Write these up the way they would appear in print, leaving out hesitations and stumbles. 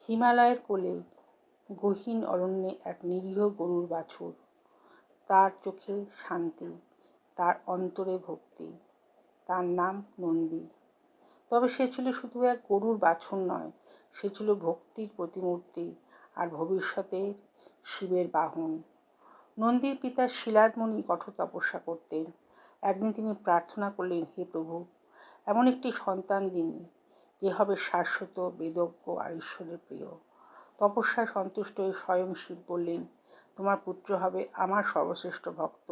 হিমালয়ের কোলে গহীন অরণ্যে এক নিরীহ গরুর বাছুর। তার চোখে শান্তি, তার অন্তরে ভক্তি। তার নাম নন্দী। তবে সে ছিল শুধু এক গরুর বাছুর নয়, সে ছিল ভক্তির প্রতিমূর্তি আর ভবিষ্যতের শিবের বাহন। নন্দীর পিতা শিলাদমুনি কঠোর তপস্যা করতেন। একদিন তিনি প্রার্থনা করলেন, হে প্রভু, এমন একটি সন্তান দিন যে হবে শাশ্বত, বেদজ্ঞ আর ঈশ্বরের প্রিয়। তপস্যায় সন্তুষ্ট হয়ে স্বয়ং শিব বললেন, তোমার পুত্র হবে আমার সর্বশ্রেষ্ঠ ভক্ত,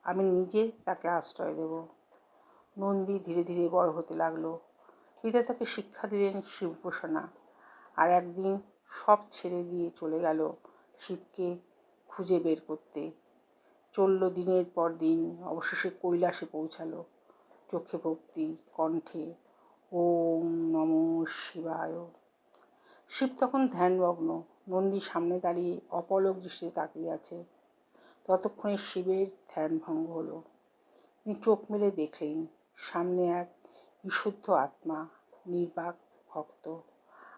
আমি নিজে তাকে আশ্রয় দেব। নন্দী ধীরে ধীরে বড় হতে লাগলো। পিতা তাকে শিক্ষা দিলেন শিব উপাসনা, আর একদিন সব ছেড়ে দিয়ে চলে গেল শিবকে খুঁজে বের করতে। চলল দিনের পর দিন, অবশেষে কৈলাসে পৌঁছালো। চোখে ভক্তি, কণ্ঠে ওম নমঃ শিবায়। শিব তখন ধ্যানমগ্ন, নন্দী সামনে দাঁড়িয়ে অপলক দৃষ্টিতে তাকিয়ে আছে। ততক্ষণে শিবের ধ্যান ভঙ্গ হলো। তিনি চোখ মেলে দেখলেন সামনে এক বিশুদ্ধ আত্মা, নির্বাক ভক্ত,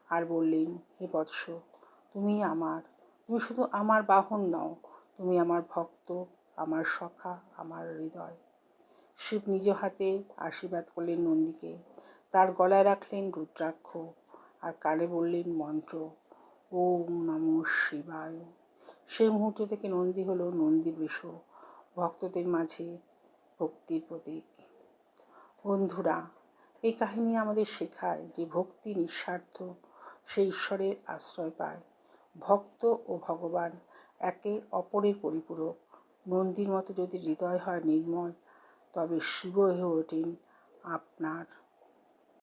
আর বললেন, হে বৎস, তুমি শুধু আমার বাহন নও, তুমি আমার ভক্ত, আমার সখা, আমার হৃদয়। শিব নিজ হাতে আশীর্বাদ করলেন নন্দীকে। তার গলায় রাখলেন রুদ্রাক্ষ আর কানে বললেন মন্ত্র, ওম নমঃ শিবায়। সেই মুহূর্ত থেকে নন্দী হলো নন্দীবৃষ, ভক্তদের মাঝে ভক্তির প্রতীক। বন্ধুরা, এই কাহিনী আমাদের শেখায় যে ভক্তি নিঃস্বার্থ, সে ঈশ্বরের আশ্রয় পায়। ভক্ত ও ভগবান একে অপরের পরিপূরক। নন্দীর মতো যদি হৃদয় হয় নির্মল, তবে শিব হয়ে ওঠেন আপনার